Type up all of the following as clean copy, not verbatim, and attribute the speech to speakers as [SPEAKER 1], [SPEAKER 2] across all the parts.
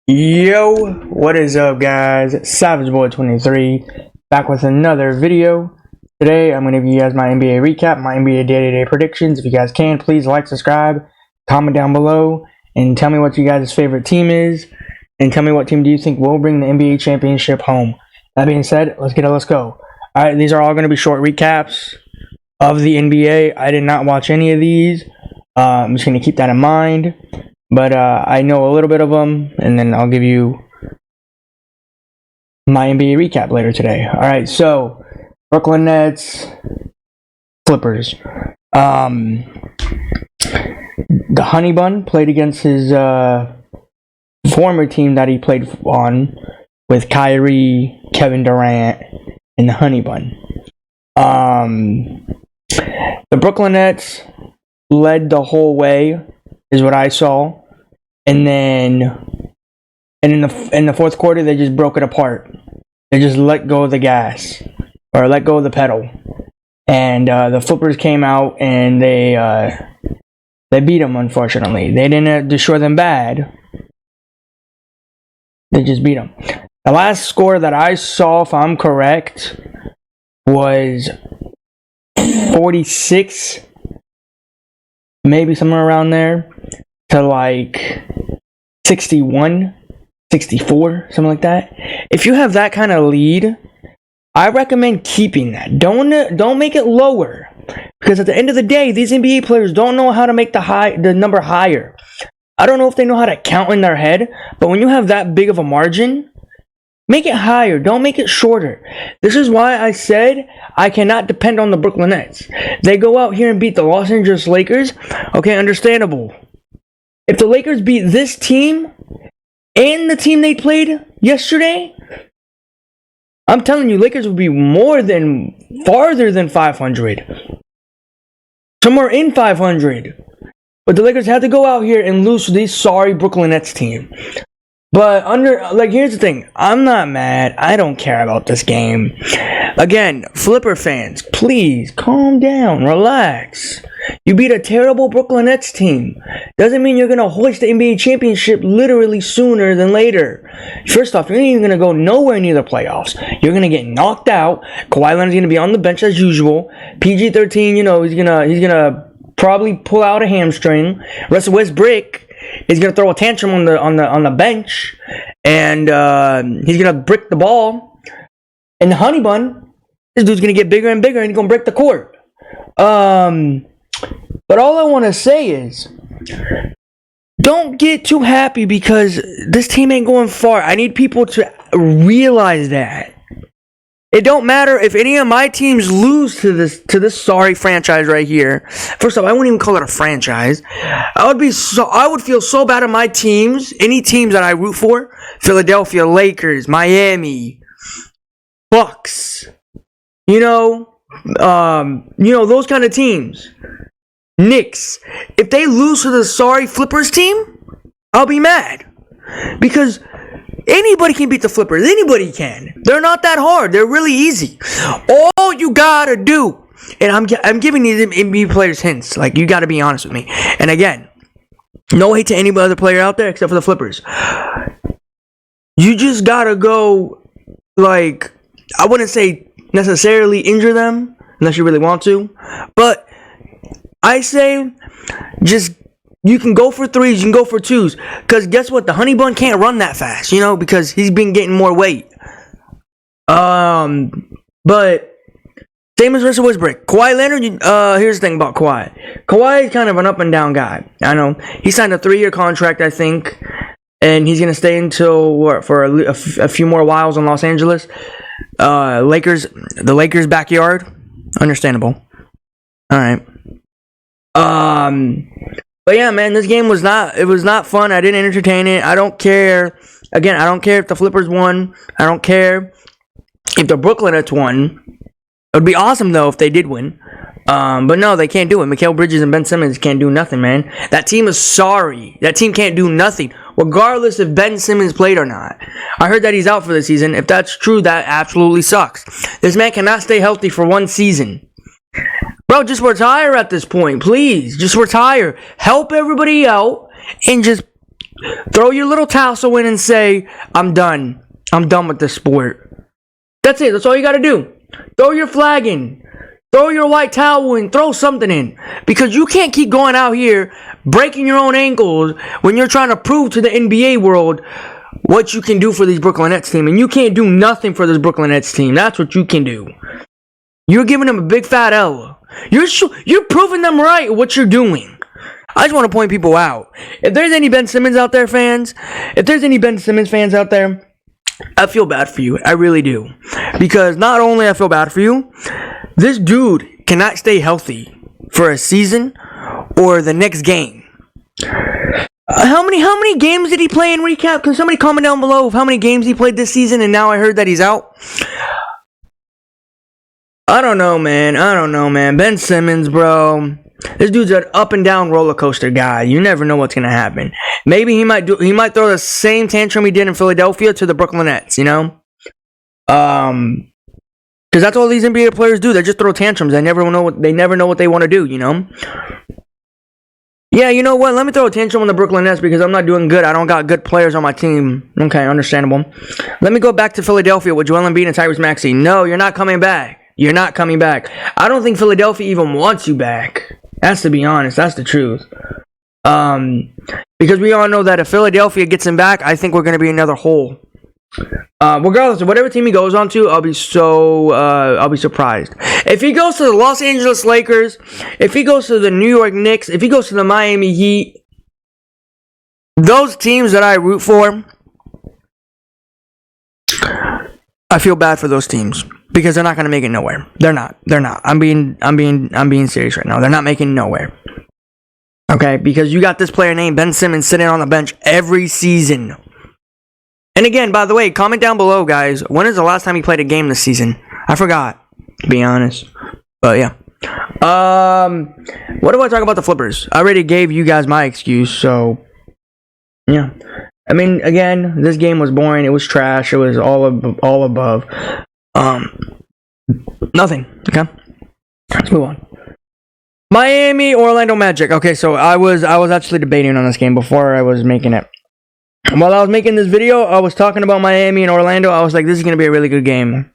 [SPEAKER 1] Yo, what is up, guys? SavageBoy23 back with another video. Today, I'm going to give you guys my NBA recap, my NBA day-to-day predictions. If you guys can, please like, subscribe, comment down below, and tell me what you guys' favorite team is, and tell me what team do you think will bring the NBA championship home. That being said, let's go. All right, these are all going to be short recaps of the NBA. I did not watch any of these. I'm just going to keep that in mind. But I know a little bit of them, and then I'll give you my NBA recap later today. All right, so Brooklyn Nets, Clippers. The Honey Bun played against his former team that he played on with Kyrie, Kevin Durant, and the Honey Bun. The Brooklyn Nets led the whole way, is what I saw. And then, in the fourth quarter, they just broke it apart. They just let go of the gas, or let go of the pedal. And the Flippers came out and they beat them. Unfortunately, they didn't destroy them bad. They just beat them. The last score that I saw, if I'm correct, was 46, maybe somewhere around there, to like 61, 64, something like that. If you have that kind of lead, I recommend keeping that. Don't make it lower, because at the end of the day, these NBA players don't know how to make the number higher. I don't know if they know how to count in their head, but when you have that big of a margin, make it higher. Don't make it shorter. This is why I said I cannot depend on the Brooklyn Nets. They go out here and beat the Los Angeles Lakers. Okay, understandable. If the Lakers beat this team and the team they played yesterday, I'm telling you, Lakers would be farther than 500. Somewhere in 500. But the Lakers had to go out here and lose to this sorry Brooklyn Nets team. But here's the thing. I'm not mad. I don't care about this game. Again, Flipper fans, please calm down, relax. You beat a terrible Brooklyn Nets team. Doesn't mean you're going to hoist the NBA championship literally sooner than later. First off, you're not even going to go nowhere near the playoffs. You're going to get knocked out. Kawhi Leonard's going to be on the bench as usual. PG-13, he's going to probably pull out a hamstring. Russell Westbrook is going to throw a tantrum on the bench, and he's going to brick the ball. And the Honey Bun, this dude's going to get bigger and bigger, and he's going to break the court. But all I want to say is, don't get too happy because this team ain't going far. I need people to realize that. It don't matter if any of my teams lose to this sorry franchise right here. First off, I wouldn't even call it a franchise. I would feel so bad at my teams, any teams that I root for: Philadelphia, Lakers, Miami, Bucks. Those kind of teams. Knicks. If they lose to the sorry Flippers team, I'll be mad. Because anybody can beat the Flippers. Anybody can. They're not that hard. They're really easy. All you gotta do, and I'm giving these NBA players hints. Like, you gotta be honest with me. And again, no hate to any other player out there except for the Flippers. You just gotta go, I wouldn't say necessarily injure them unless you really want to, but I say you can go for threes, you can go for twos, because guess what, the Honey Bun can't run that fast, because he's been getting more weight. But same as Russell Westbrook. Kawhi Leonard, here's the thing about Kawhi. Kawhi is kind of an up and down guy. I know he signed a 3-year contract, I think, and he's gonna stay until for a few more whiles in Los Angeles. The Lakers' backyard. Understandable. All right. But yeah, man, this game was not fun. I didn't entertain it. I don't care. Again, I don't care if the Flippers won. I don't care if the Brooklyn Nets won. It would be awesome though if they did win. But no, they can't do it. Mikal Bridges and Ben Simmons can't do nothing, man. That team is sorry. That team can't do nothing, regardless if Ben Simmons played or not. I heard that he's out for the season. If that's true, that absolutely sucks. This man cannot stay healthy for one season. Bro, just retire at this point, please. Just retire. Help everybody out and just throw your little tassel in and say, I'm done. I'm done with this sport. That's it. That's all you got to do. Throw your flag in. Throw your white towel in. Throw something in. Because you can't keep going out here breaking your own ankles when you're trying to prove to the NBA world what you can do for these Brooklyn Nets team. And you can't do nothing for this Brooklyn Nets team. That's what you can do. You're giving them a big fat L. You're proving them right what you're doing. I just want to point people out. If there's any Ben Simmons out there fans, if there's any Ben Simmons fans out there, I feel bad for you. I really do. Because not only I feel bad for you, this dude cannot stay healthy for a season or the next game. How many games did he play in recap? Can somebody comment down below of how many games he played this season and now I heard that he's out? I don't know, man. Ben Simmons, bro. This dude's an up and down roller coaster guy. You never know what's gonna happen. Maybe he might throw the same tantrum he did in Philadelphia to the Brooklyn Nets, you know? Because that's all these NBA players do. They just throw tantrums. They never know what they want to do, you know? Yeah, you know what? Let me throw a tantrum on the Brooklyn Nets because I'm not doing good. I don't got good players on my team. Okay, understandable. Let me go back to Philadelphia with Joel Embiid and Tyrese Maxey. No, you're not coming back. You're not coming back. I don't think Philadelphia even wants you back. That's to be honest. That's the truth. Because we all know that if Philadelphia gets him back, I think we're going to be another hole. Regardless of whatever team he goes on to, I'll be surprised. If he goes to the Los Angeles Lakers, if he goes to the New York Knicks, if he goes to the Miami Heat, those teams that I root for, I feel bad for those teams because they're not going to make it nowhere. They're not. I'm being serious right now. They're not making nowhere. Okay, because you got this player named Ben Simmons sitting on the bench every season. And again, by the way, comment down below, guys. When is the last time he played a game this season? I forgot, to be honest. But yeah. What do I talk about the Flippers? I already gave you guys my excuse, so yeah. I mean, again, this game was boring. It was trash. It was all above. Nothing. Okay. Let's move on. Miami, Orlando Magic. Okay, so I was actually debating on this game before I was making it. While I was making this video, I was talking about Miami and Orlando. I was like, this is going to be a really good game.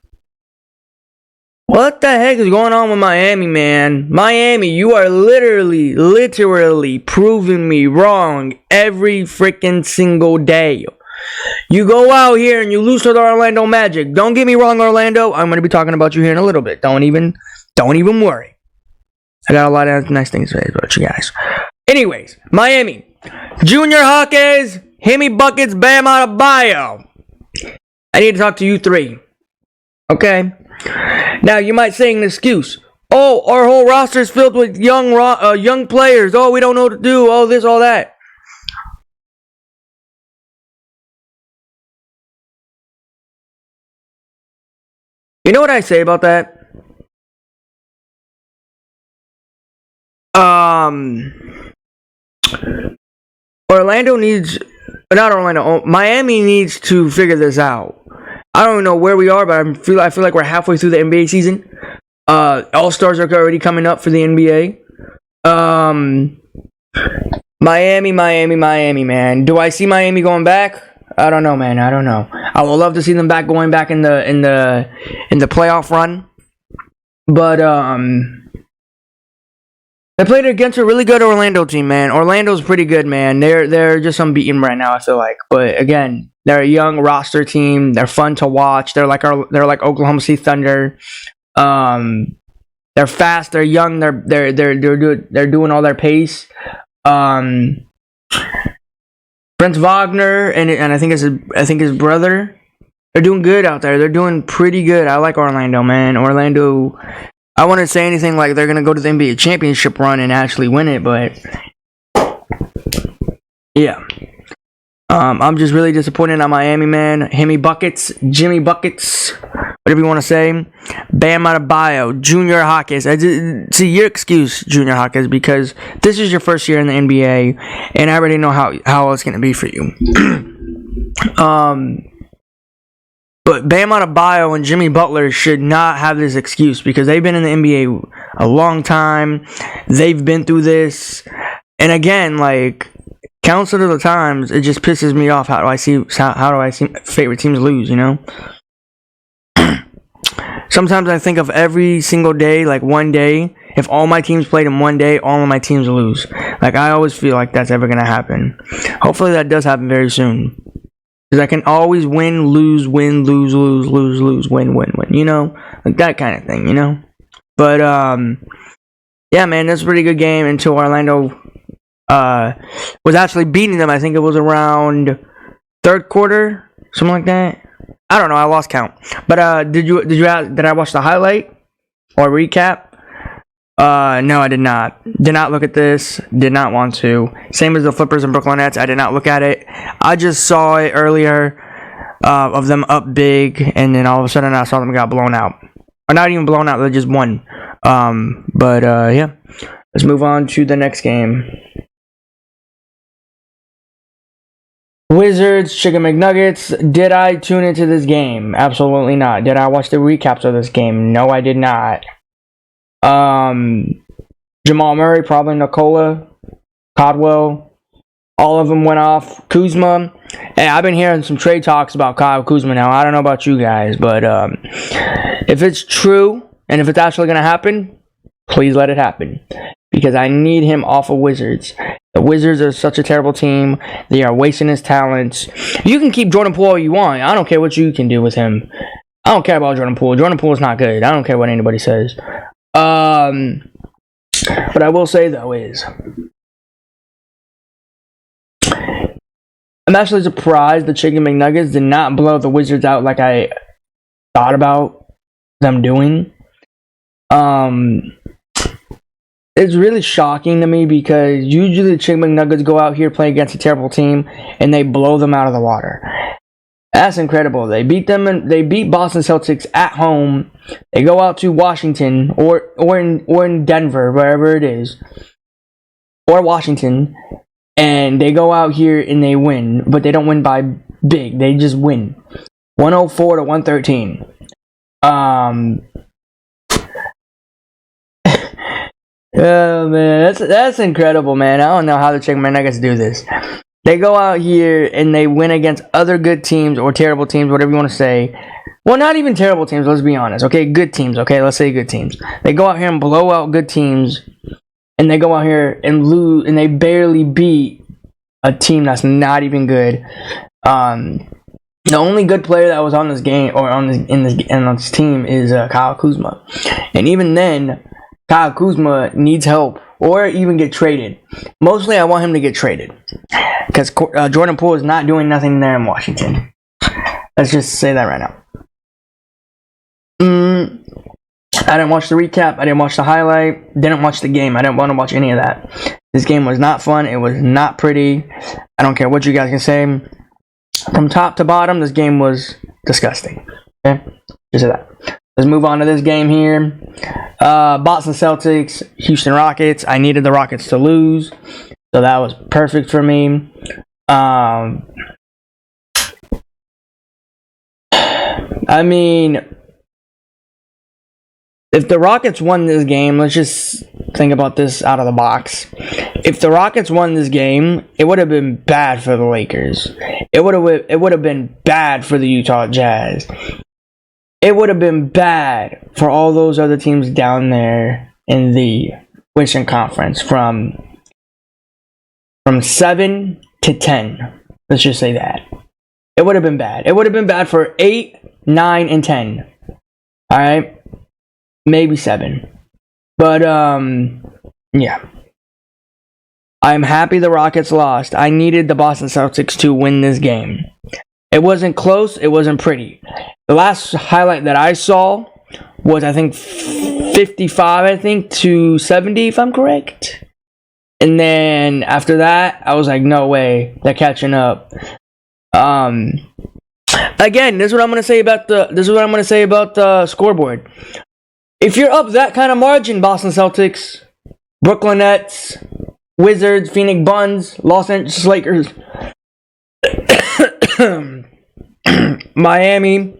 [SPEAKER 1] What the heck is going on with Miami, man? Miami, you are literally proving me wrong every freaking single day. You go out here and you lose to the Orlando Magic. Don't get me wrong, Orlando. I'm going to be talking about you here in a little bit. Don't even worry. I got a lot of nice things to say about you guys. Anyways, Miami. Junior Hawkins. Hemi Buckets, Bam Adebayo. I need to talk to you three. Okay? Now, you might say an excuse. Oh, our whole roster is filled with young players. Oh, we don't know what to do. Oh, this, all that. You know what I say about that? Miami needs to figure this out. I don't know where we are, but I feel like we're halfway through the NBA season. All-Stars are already coming up for the NBA. Miami, man. Do I see Miami going back? I don't know, man. I don't know. I would love to see them going back in the playoff run. But they played against a really good Orlando team, man. Orlando's pretty good, man. They're just unbeaten right now, I feel like. But again, they're a young roster team. They're fun to watch. They're like Oklahoma City Thunder. They're fast. They're young. They're doing all their pace. Brent Wagner and I think his brother. They're doing good out there. They're doing pretty good. I like Orlando, man. Orlando. I wouldn't say anything like they're going to go to the NBA championship run and actually win it, but yeah. I'm just really disappointed on Miami, man. Hemi Buckets, Jimmy Buckets, whatever you want to say. Bam Adebayo, Junior Hawkins. See, your excuse, Junior Hawkins, because this is your first year in the NBA, and I already know how it's going to be for you. But Bam Adebayo and Jimmy Butler should not have this excuse because they've been in the NBA a long time. They've been through this. And again, like, countless of the times, it just pisses me off. How do I see favorite teams lose? You know. Sometimes I think of every single day, like one day, if all my teams played in one day, all of my teams lose. Like, I always feel like that's ever going to happen. Hopefully that does happen very soon. Because I can always win, lose, win, lose, lose, lose, lose, win, win, win. You know? Like that kind of thing, you know? But, yeah, man, that's a pretty good game until Orlando was actually beating them. I think it was around third quarter, something like that. I don't know. I lost count. But did I watch the highlight or recap? No, I did not. Did not look at this. Did not want to. Same as the Flippers and Brooklyn Nets. I did not look at it. I just saw it earlier of them up big, and then all of a sudden I saw them got blown out. Or not even blown out. They just won. Yeah. Let's move on to the next game. Wizards, Chicken McNuggets. Did I tune into this game? Absolutely not. Did I watch the recaps of this game? No, I did not. Jamal Murray, probably Nikola, Caldwell. All of them went off. Kuzma. Hey, I've been hearing some trade talks about Kyle Kuzma now. I don't know about you guys, but if it's true and if it's actually going to happen, please let it happen. Because I need him off of Wizards. The Wizards are such a terrible team. They are wasting his talents. You can keep Jordan Poole all you want. I don't care what you can do with him. I don't care about Jordan Poole. Jordan Poole is not good. I don't care what anybody says. What I will say, though, is I'm actually surprised the Chicken McNuggets did not blow the Wizards out like I thought about them doing. It's really shocking to me because usually the Chicken McNuggets go out here, play against a terrible team, and they blow them out of the water. That's incredible. They beat them, and they beat Boston Celtics at home. They go out to Washington or in Denver, wherever it is, or Washington, and they go out here and they win, but they don't win by big. They just win, 104 to 113. Oh man, that's incredible, man. I don't know how the Chicken McNuggets do this. They go out here and they win against other good teams or terrible teams, whatever you want to say. Well, not even terrible teams, let's be honest. Okay, good teams. Okay, let's say good teams. They go out here and blow out good teams, and they go out here and lose, and they barely beat a team that's not even good. The only good player that was on this game or on this team is Kyle Kuzma, and even then, Kyle Kuzma needs help or even get traded. Mostly, I want him to get traded because Jordan Poole is not doing nothing there in Washington. Let's just say that right now. I didn't watch the recap. I didn't watch the highlight. Didn't watch the game. I didn't want to watch any of that. This game was not fun. It was not pretty. I don't care what you guys can say. From top to bottom, this game was disgusting. Okay? Just say that. Let's move on to this game here. Boston Celtics, Houston Rockets. I needed the Rockets to lose, so that was perfect for me. I mean, if the Rockets won this game, let's just think about this out of the box. If the Rockets won this game, it would have been bad for the Lakers. It would have been bad for the Utah Jazz. It would have been bad for all those other teams down there in the Western Conference from 7 to 10. Let's just say that. It would have been bad. It would have been bad for 8, 9, and 10. Alright? Maybe 7. But, yeah. I'm happy the Rockets lost. I needed the Boston Celtics to win this game. It wasn't close. It wasn't pretty. The last highlight that I saw was, I think, 55, to 70, if I'm correct. And then after that, I was like, no way, they're catching up. Again, this is what I'm gonna say about the scoreboard. If you're up that kind of margin, Boston Celtics, Brooklyn Nets, Wizards, Phoenix Suns, Los Angeles Lakers, Miami.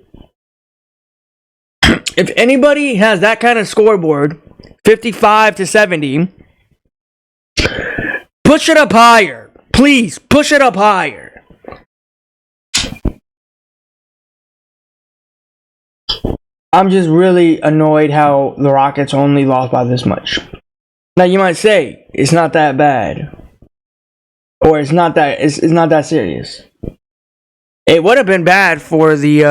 [SPEAKER 1] If anybody has that kind of scoreboard, 55 to 70, push it up higher. Please push it up higher. I'm just really annoyed how the Rockets only lost by this much. Now you might say it's not that bad, or it's not that serious. It would have been bad for the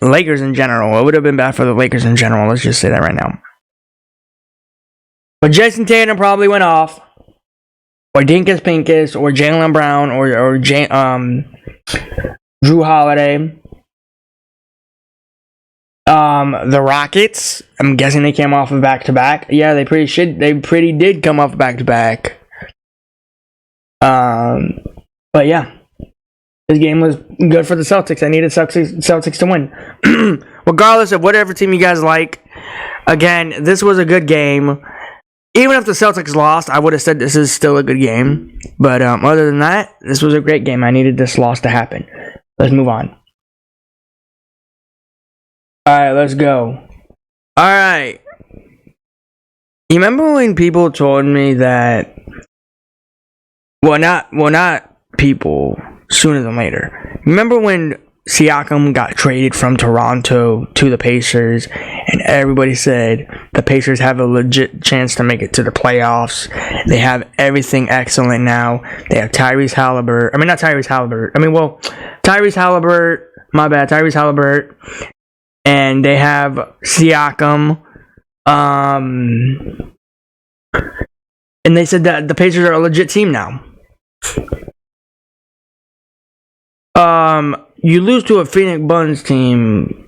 [SPEAKER 1] Lakers in general. It would have been bad for the Lakers in general. Let's just say that right now. But Jason Tatum probably went off, or Dinkus Pinkus, or Jaylen Brown, or Drew Holiday. The Rockets, I'm guessing they came off of back-to-back. Yeah, they pretty did come off back-to-back. But yeah, this game was good for the Celtics. I needed Celtics to win. Regardless of whatever team you guys like, again, this was a good game. Even if the Celtics lost, I would have said this is still a good game. But other than that, this was a great game. I needed this loss to happen. Let's move on. Alright, let's go. Alright. You remember when people told me that... Well, not people, sooner than later. Remember when Siakam got traded from Toronto to the Pacers, and everybody said the Pacers have a legit chance to make it to the playoffs. They have everything excellent now. They have Tyrese Halliburton. Tyrese Halliburton. And they have Siakam. And they said that the Pacers are a legit team now. You lose to a Phoenix Suns team,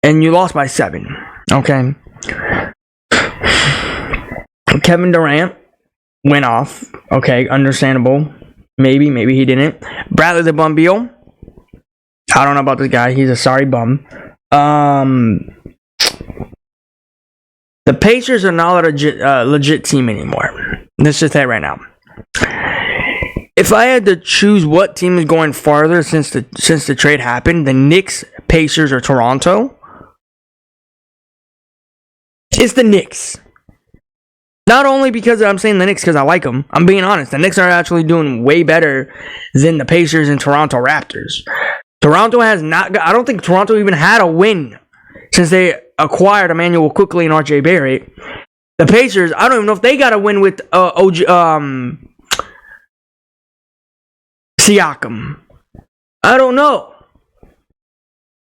[SPEAKER 1] and you lost by 7. Okay. Kevin Durant went off. Okay, understandable. Maybe he didn't. Bradley the Bum Beal. I don't know about this guy. He's a sorry bum. The Pacers are not a legit team anymore. Let's just say it right now. If I had to choose what team is going farther since the trade happened, the Knicks, Pacers, or Toronto, it's the Knicks. Not only because I'm saying the Knicks because I like them. I'm being honest. The Knicks are actually doing way better than the Pacers and Toronto Raptors. Toronto has not... I don't think Toronto even had a win since they acquired Emmanuel Quickley and RJ Barrett. The Pacers, I don't even know if they got a win with Siakam. I don't know.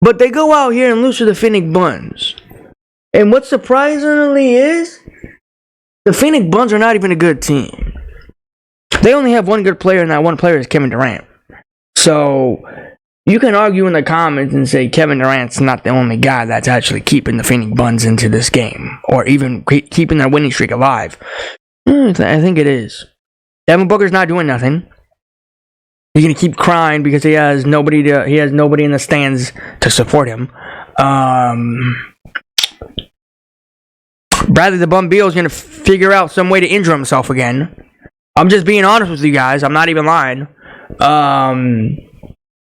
[SPEAKER 1] But they go out here and lose to the Phoenix Suns. And what surprisingly is, the Phoenix Suns are not even a good team. They only have one good player, and that one player is Kevin Durant. So... you can argue in the comments and say Kevin Durant's not the only guy that's actually keeping the Phoenix Suns into this game, or even keeping their winning streak alive. I think it is. Devin Booker's not doing nothing. He's gonna keep crying because he has nobody in the stands to support him. Bradley the Bum Beal is gonna figure out some way to injure himself again. I'm just being honest with you guys. I'm not even lying.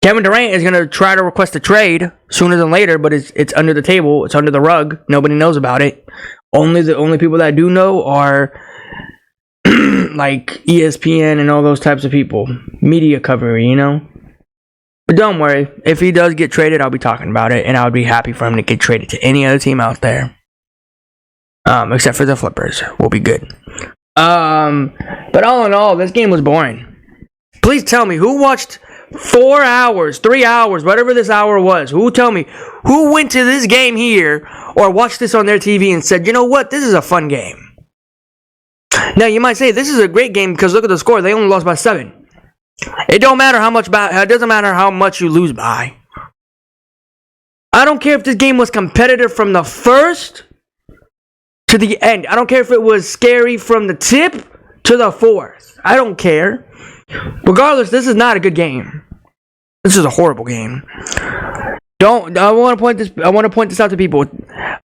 [SPEAKER 1] Kevin Durant is going to try to request a trade sooner than later, but it's under the table. It's under the rug. Nobody knows about it. The only people that do know are like ESPN and all those types of people. Media coverage, you know? But don't worry. If he does get traded, I'll be talking about it, and I would be happy for him to get traded to any other team out there. Except for the Flippers. We'll be good. But all in all, this game was boring. Please tell me, who watched 4 hours, 3 hours, whatever this hour was? Tell me, who went to this game here or watched this on their TV and said, you know what, this is a fun game? Now, you might say, this is a great game because look at the score. They only lost by 7. It doesn't matter how much you lose by. I don't care if this game was competitive from the first to the end. I don't care if it was scary from the tip to the fourth. I don't care. Regardless, this is not a good game. This is a horrible game. I want to point this out to people.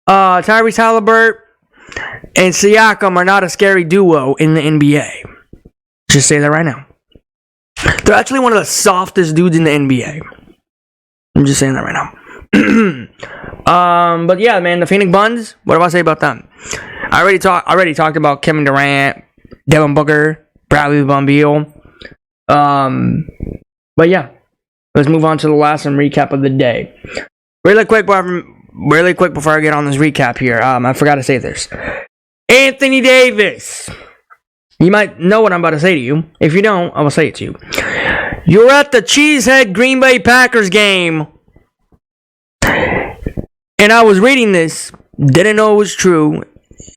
[SPEAKER 1] Tyrese Halliburton and Siakam are not a scary duo in the NBA. Just say that right now. They're actually one of the softest dudes in the NBA. I'm just saying that right now. But yeah, man, the Phoenix Suns. What do I say about them? I already talked about Kevin Durant, Devin Booker, Bradley the Bum Beal. But yeah, let's move on to the last and recap of the day. Really quick before I get on this recap here, I forgot to say this. Anthony Davis. You might know what I'm about to say to you. If you don't, I will say it to you. You're at the Cheesehead Green Bay Packers game. And I was reading this, didn't know it was true.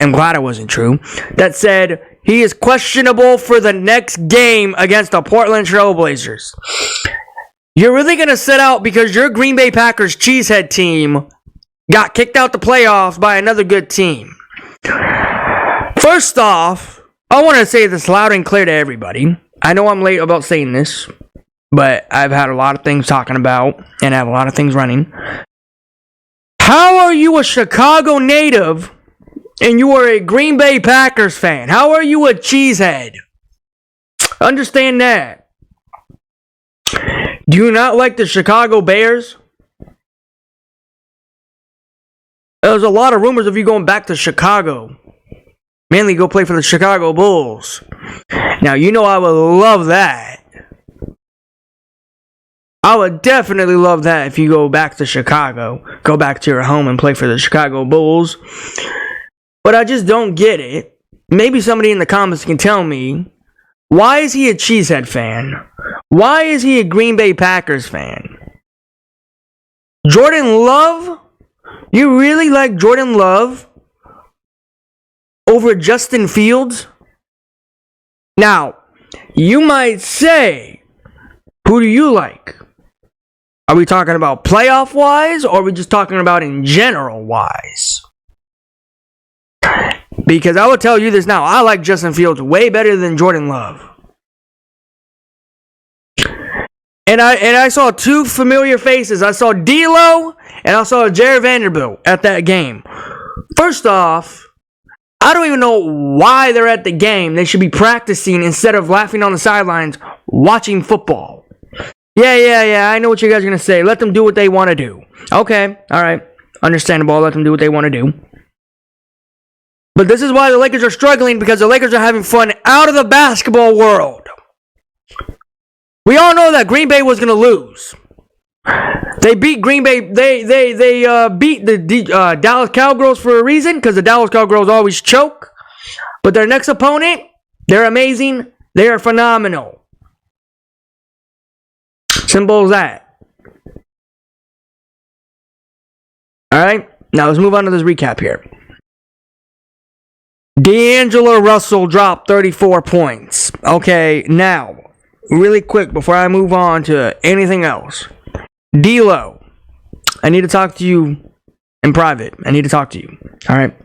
[SPEAKER 1] I'm glad it wasn't true. That said, he is questionable for the next game against the Portland Trail Blazers. You're really going to sit out because your Green Bay Packers Cheesehead team got kicked out the playoffs by another good team. First off, I want to say this loud and clear to everybody. I know I'm late about saying this, but I've had a lot of things talking about, and I have a lot of things running. How are you a Chicago native, and you are a Green Bay Packers fan? How are you a cheesehead? Understand that. Do you not like the Chicago Bears? There's a lot of rumors of you going back to Chicago. Mainly go play for the Chicago Bulls. Now, you know I would love that. I would definitely love that if you go back to Chicago. Go back to your home and play for the Chicago Bulls. But I just don't get it. Maybe somebody in the comments can tell me, why is he a Cheesehead fan? Why is he a Green Bay Packers fan? Jordan Love? You really like Jordan Love over Justin Fields? Now, you might say, who do you like? Are we talking about playoff-wise, or are we just talking about in general-wise? Because I will tell you this now, I like Justin Fields way better than Jordan Love. And I saw two familiar faces. I saw D'Lo and I saw Jared Vanderbilt at that game. First off, I don't even know why they're at the game. They should be practicing instead of laughing on the sidelines watching football. Yeah, I know what you guys are going to say. Let them do what they want to do. Okay, alright. Understandable. Let them do what they want to do. But this is why the Lakers are struggling, because the Lakers are having fun out of the basketball world. We all know that Green Bay was going to lose. They beat Green Bay. They beat the Dallas Cowgirls for a reason, because the Dallas Cowgirls always choke. But their next opponent, they're amazing. They are phenomenal. Simple as that. Alright, now let's move on to this recap here. D'Angelo Russell dropped 34 points. Okay, now, really quick before I move on to anything else. D'Lo, I need to talk to you in private. I need to talk to you. Alright?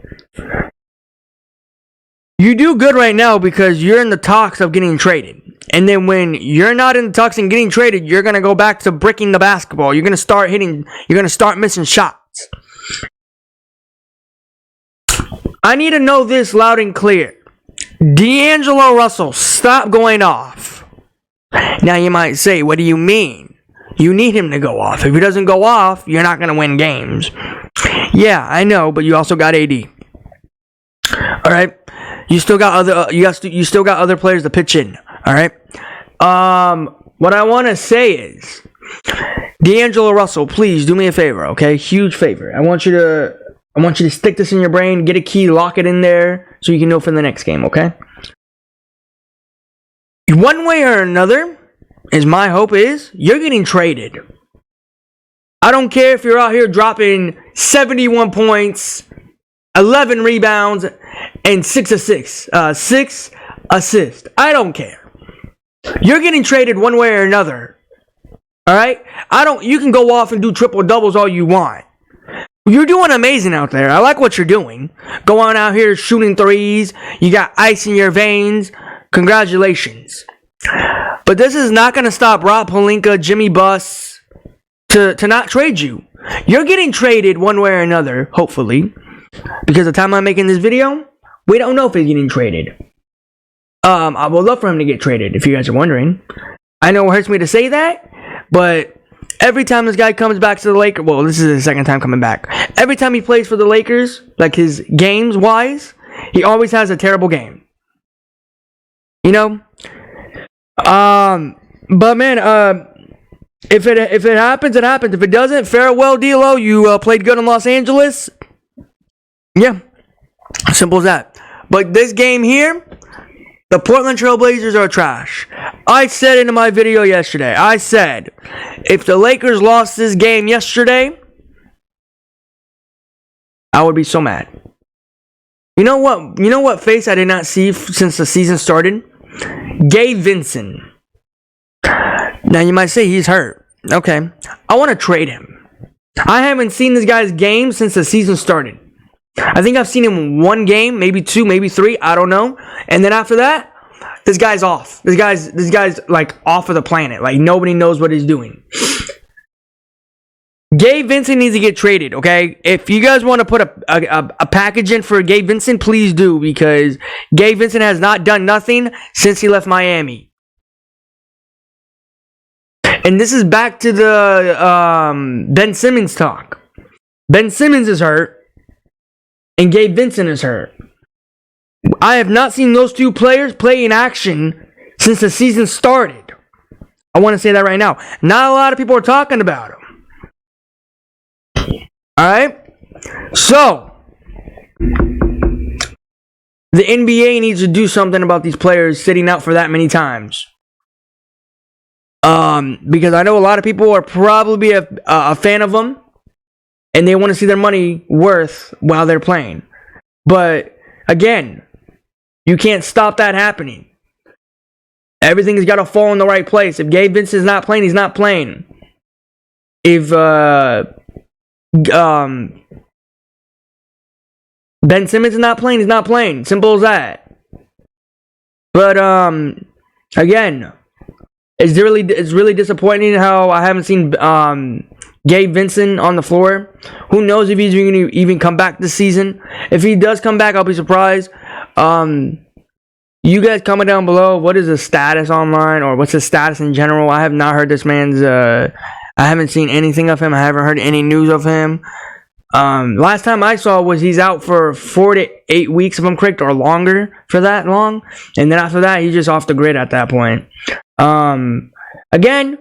[SPEAKER 1] You do good right now because you're in the talks of getting traded. And then when you're not in the talks and getting traded, you're going to go back to bricking the basketball. You're going to start missing shots. I need to know this loud and clear. D'Angelo Russell, stop going off. Now you might say, what do you mean? You need him to go off. If he doesn't go off, you're not going to win games. Yeah, I know, but you also got AD. All right? You still got other players to pitch in. All right? What I want to say is, D'Angelo Russell, please do me a favor, okay? Huge favor. I want you to stick this in your brain, get a key, lock it in there, so you can know for the next game, okay? One way or another, my hope is, you're getting traded. I don't care if you're out here dropping 71 points, 11 rebounds, and 6 assists. I don't care. You're getting traded one way or another. Alright? You can go off and do triple doubles all you want. You're doing amazing out there. I like what you're doing. Go on out here shooting threes. You got ice in your veins. Congratulations. But this is not going to stop Rob Pelinka, Jimmy Buss to not trade you. You're getting traded one way or another, hopefully. Because the time I'm making this video, we don't know if he's getting traded. I would love for him to get traded, if you guys are wondering. I know it hurts me to say that, but every time this guy comes back to the Lakers, well, this is his second time coming back. Every time he plays for the Lakers, like his games-wise, he always has a terrible game. You know? But man, if it happens, it happens. If it doesn't, farewell, D'Lo. You played good in Los Angeles. Yeah, simple as that. But this game here, the Portland Trail Blazers are trash. I said it in my video yesterday. I said, if the Lakers lost this game yesterday, I would be so mad. You know what? You know what face I did not see since the season started? Gabe Vincent. Now you might say he's hurt. Okay. I want to trade him. I haven't seen this guy's game since the season started. I think I've seen him one game, maybe two, maybe three. I don't know. And then after that, this guy's off. This guy's like off of the planet. Like nobody knows what he's doing. Gabe Vincent needs to get traded, okay? If you guys want to put a package in for Gabe Vincent, please do, because Gabe Vincent has not done nothing since he left Miami. And this is back to the Ben Simmons talk. Ben Simmons is hurt, and Gabe Vincent is hurt. I have not seen those two players play in action since the season started. I want to say that right now. Not a lot of people are talking about him. Alright? So, the NBA needs to do something about these players sitting out for that many times. Because I know a lot of people are probably a fan of them, and they want to see their money worth while they're playing. But, again, you can't stop that happening. Everything's got to fall in the right place. If Gabe Vincent's not playing, he's not playing. If, Ben Simmons is not playing, he's not playing. Simple as that. But, again, it's really disappointing how I haven't seen, Gabe Vincent on the floor. Who knows if he's going to even come back this season. If he does come back, I'll be surprised. You guys comment down below, what is his status online, or what's his status in general? I have not heard this man's, I haven't seen anything of him. I haven't heard any news of him. Last time I saw was he's out for 4 to 8 weeks, if I'm correct, or longer, for that long. And then after that, he's just off the grid at that point. Again,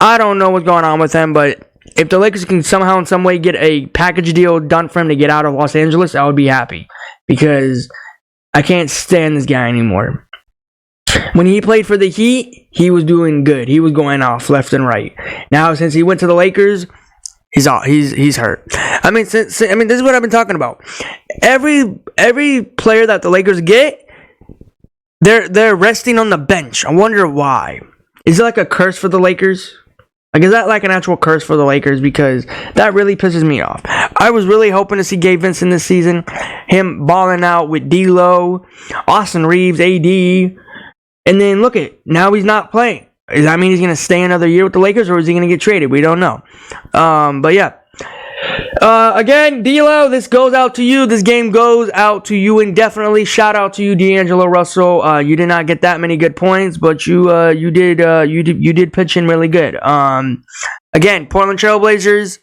[SPEAKER 1] I don't know what's going on with him, but if the Lakers can somehow in some way get a package deal done for him to get out of Los Angeles, I would be happy. Because I can't stand this guy anymore. When he played for the Heat, he was doing good. He was going off left and right. Now, since he went to the Lakers, he's off. He's hurt. I mean, this is what I've been talking about. Every player that the Lakers get, they're resting on the bench. I wonder why. Is it like a curse for the Lakers? Like, is that like an actual curse for the Lakers? Because that really pisses me off. I was really hoping to see Gabe Vincent this season. Him balling out with D'Lo, Austin Reeves, AD. And then look at, now he's not playing. Does that mean he's going to stay another year with the Lakers, or is he going to get traded? We don't know. But yeah. Again, D'Lo, this goes out to you. This game goes out to you indefinitely. Shout out to you, D'Angelo Russell. You did not get that many good points, but you did pitch in really good. Again, Portland Trail Blazers,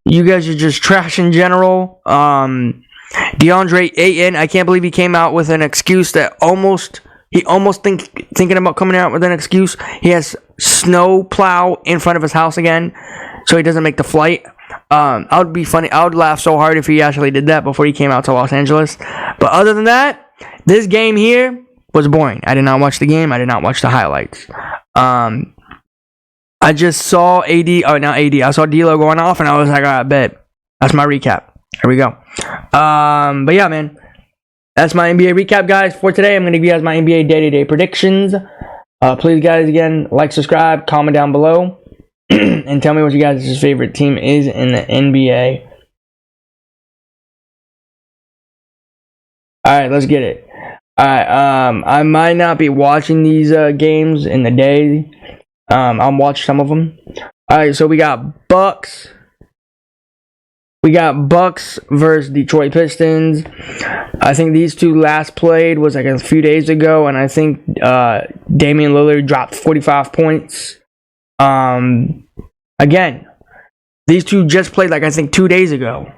[SPEAKER 1] you guys are just trash in general. DeAndre Ayton, I can't believe he came out with an excuse that he almost thinking about coming out with an excuse. He has snow plow in front of his house again, so he doesn't make the flight. I would laugh so hard if he actually did that before he came out to Los Angeles. But other than that, this game here was boring. I did not watch the game. I did not watch the highlights. I just saw I saw D'Lo going off, and I was like, all right, bet. That's my recap. Here we go. But yeah, man. That's my NBA recap, guys. For today, I'm going to give you guys my NBA day-to-day predictions. Please, guys, again, like, subscribe, comment down below. And tell me what you guys' favorite team is in the NBA. Alright, let's get it. Alright, I might not be watching these games in the day. I'll watch some of them. Alright, so we got Bucks. We got Bucks versus Detroit Pistons. I think these two last played was like a few days ago, and I think Damian Lillard dropped 45 points. Again, these two just played like I think 2 days ago.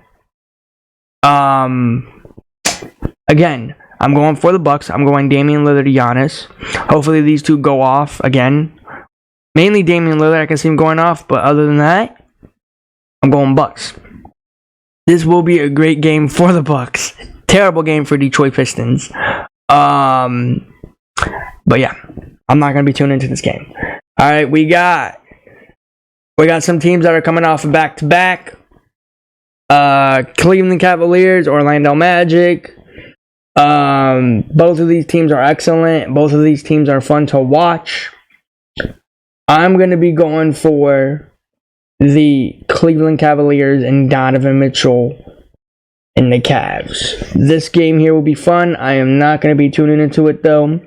[SPEAKER 1] Again, I'm going for the Bucks. I'm going Damian Lillard to Giannis. Hopefully these two go off again. Mainly Damian Lillard, I can see him going off, but other than that, I'm going Bucks. This will be a great game for the Bucks. Terrible game for Detroit Pistons. But yeah, I'm not gonna be tuning into this game. All right, we got some teams that are coming off of back-to-back. Cleveland Cavaliers, Orlando Magic. Both of these teams are excellent. Both of these teams are fun to watch. I'm going to be going for the Cleveland Cavaliers and Donovan Mitchell and the Cavs. This game here will be fun. I am not going to be tuning into it, though.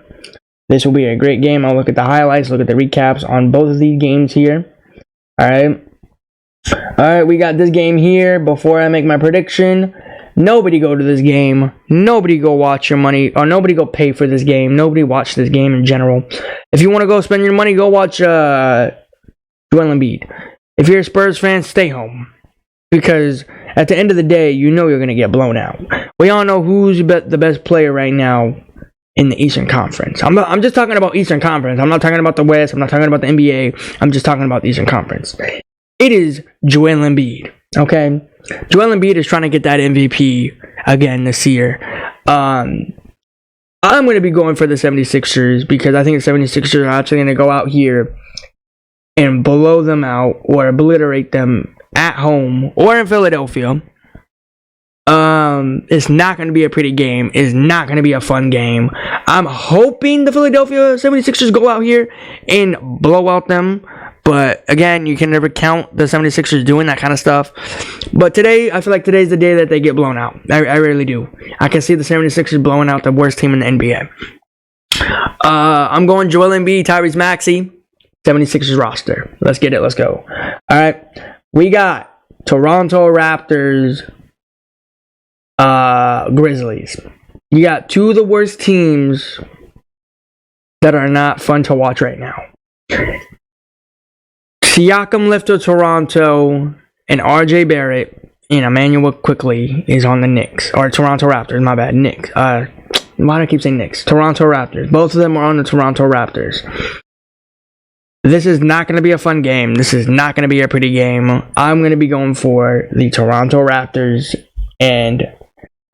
[SPEAKER 1] This will be a great game. I'll look at the highlights, look at the recaps on both of these games here. Alright, we got this game here. Before I make my prediction, nobody go to this game. Nobody go watch your money, or nobody go pay for this game. Nobody watch this game in general. If you want to go spend your money, go watch Joel Embiid. If you're a Spurs fan, stay home. Because at the end of the day, you know you're going to get blown out. We all know who's the best player right now in the Eastern Conference. I'm just talking about Eastern Conference. I'm not talking about the West. I'm not talking about the NBA. I'm just talking about the Eastern Conference. It is Joel Embiid. Okay? Joel Embiid is trying to get that MVP again this year. I'm going to be going for the 76ers because I think the 76ers are actually going to go out here and blow them out or obliterate them at home or in Philadelphia. It's not going to be a pretty game. It's not going to be a fun game. I'm hoping the Philadelphia 76ers go out here and blow out them. But again, you can never count the 76ers doing that kind of stuff. But today, I feel like today's the day that they get blown out. I really do. I can see the 76ers blowing out the worst team in the NBA. I'm going Joel Embiid, Tyrese Maxey, 76ers roster. Let's get it. Let's go. All right. We got Toronto Raptors, Grizzlies. You got two of the worst teams that are not fun to watch right now. Siakam left to Toronto, and RJ Barrett and Emmanuel Quickley is on the Knicks. Or Toronto Raptors, my bad. Knicks. Why do I keep saying Knicks? Toronto Raptors. Both of them are on the Toronto Raptors. This is not going to be a fun game. This is not going to be a pretty game. I'm going to be going for the Toronto Raptors and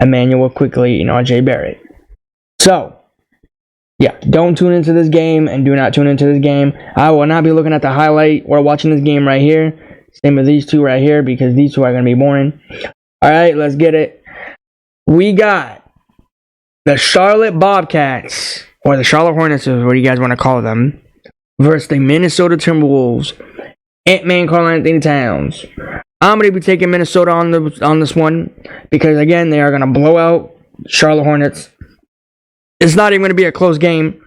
[SPEAKER 1] Emmanuel Quickley and RJ Barrett. So, yeah, don't tune into this game and do not tune into this game. I will not be looking at the highlight or watching this game right here. Same with these two right here because these two are going to be boring. All right, let's get it. We got the Charlotte Bobcats, or the Charlotte Hornets, is what you guys want to call them, versus the Minnesota Timberwolves. Ant-Man Karl-Anthony Towns. I'm going to be taking Minnesota on this one because, again, they are going to blow out Charlotte Hornets. It's not even going to be a close game.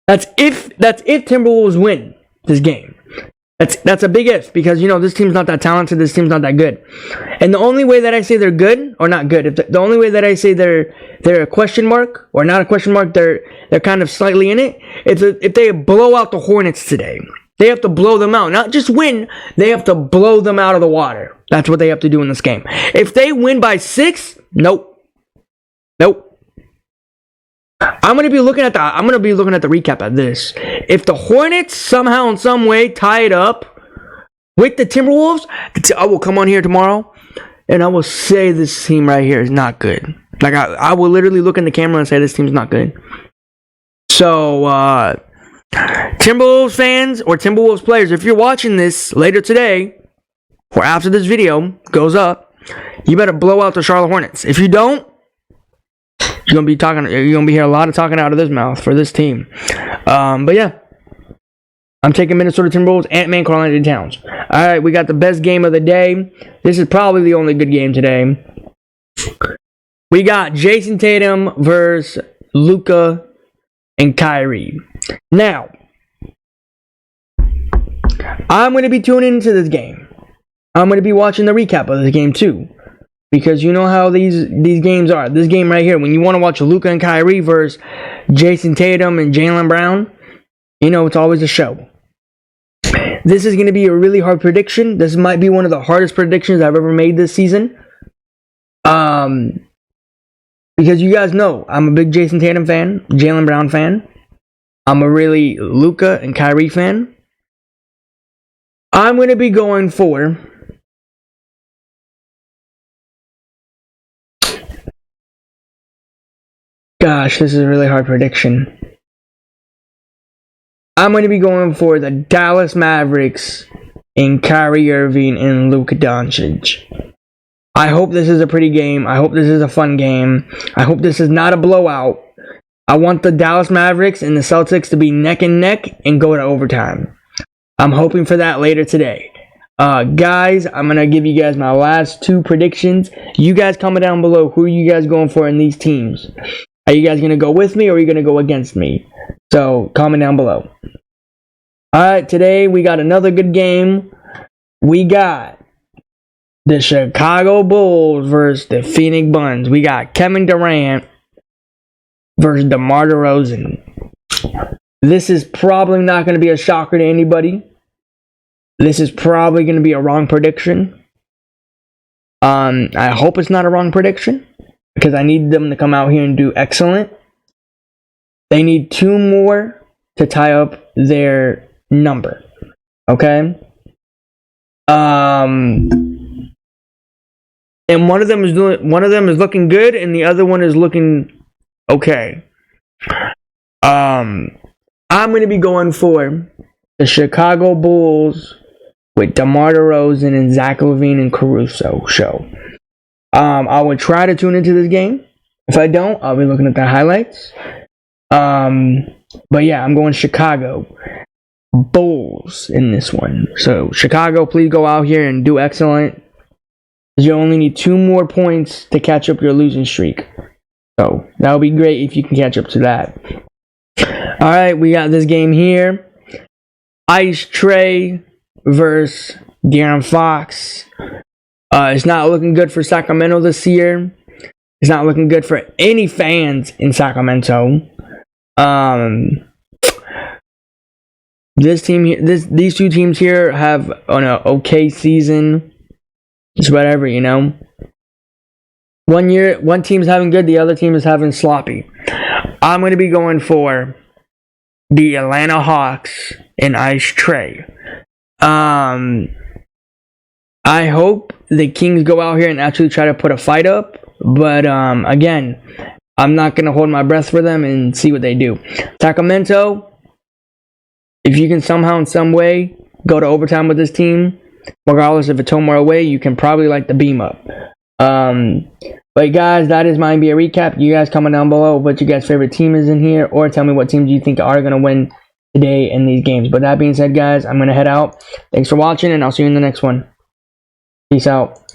[SPEAKER 1] That's if Timberwolves win this game. That's a big if because, you know, this team's not that talented. This team's not that good. And the only way that I say they're good, or not good, the only way that I say they're a question mark, or not a question mark, they're kind of slightly in it, it's if they blow out the Hornets today. They have to blow them out. Not just win, they have to blow them out of the water. That's what they have to do in this game. If they win by 6, nope. I'm gonna be looking at the recap of this. If the Hornets somehow in some way tie it up with the Timberwolves, I will come on here tomorrow and I will say this team right here is not good. Like I will literally look in the camera and say this team's not good. So Timberwolves fans or Timberwolves players, if you're watching this later today or after this video goes up, you better blow out the Charlotte Hornets. If you don't, you're gonna be hearing a lot of talking out of this mouth for this team. But yeah, I'm taking Minnesota Timberwolves, Ant-Man Karl-Anthony Towns. All right, we got the best game of the day. This is probably the only good game today. We got Jason Tatum versus Luka and Kyrie. Now, I'm going to be tuning into this game. I'm going to be watching the recap of this game too. Because you know how these games are. This game right here, when you want to watch Luka and Kyrie versus Jason Tatum and Jaylen Brown, you know it's always a show. This is going to be a really hard prediction. This might be one of the hardest predictions I've ever made this season. Because you guys know I'm a big Jason Tatum fan, Jaylen Brown fan. I'm a really Luka and Kyrie fan. I'm going to be going for gosh, this is a really hard prediction. I'm going to be going for the Dallas Mavericks and Kyrie Irving and Luka Doncic. I hope this is a pretty game. I hope this is a fun game. I hope this is not a blowout. I want the Dallas Mavericks and the Celtics to be neck and neck and go to overtime. I'm hoping for that later today. Guys, I'm going to give you guys my last two predictions. You guys comment down below who are you guys going for in these teams. Are you guys going to go with me or are you going to go against me? So, comment down below. Alright, today we got another good game. We got the Chicago Bulls versus the Phoenix Suns. We got Kevin Durant versus DeMar DeRozan. This is probably not going to be a shocker to anybody. This is probably going to be a wrong prediction. I hope it's not a wrong prediction because I need them to come out here and do excellent. They need 2 more to tie up their number. Okay? And one of them is looking good and the other one is looking okay. I'm going to be going for the Chicago Bulls with DeMar DeRozan and Zach LaVine and Caruso show. I would try to tune into this game. If I don't, I'll be looking at the highlights. But yeah, I'm going Chicago Bulls in this one. So Chicago, please go out here and do excellent. You only need 2 more points to catch up your losing streak. So that would be great if you can catch up to that. Alright, we got this game here. Ice Trae versus De'Aaron Fox. It's not looking good for Sacramento this year. It's not looking good for any fans in Sacramento. These 2 teams here have an okay season. It's whatever, you know. One team's having good, the other team is having sloppy. I'm going to be going for the Atlanta Hawks and Ice Trae. I hope the Kings go out here and actually try to put a fight up. But, again, I'm not going to hold my breath for them and see what they do. Sacramento, if you can somehow in some way go to overtime with this team, regardless if it's home or away, you can probably light the beam up. But guys, that is my NBA recap. You guys comment down below what your guys' favorite team is in here, or tell me what teams you think are going to win today in these games. But that being said, guys, I'm going to head out. Thanks for watching, and I'll see you in the next one. Peace out.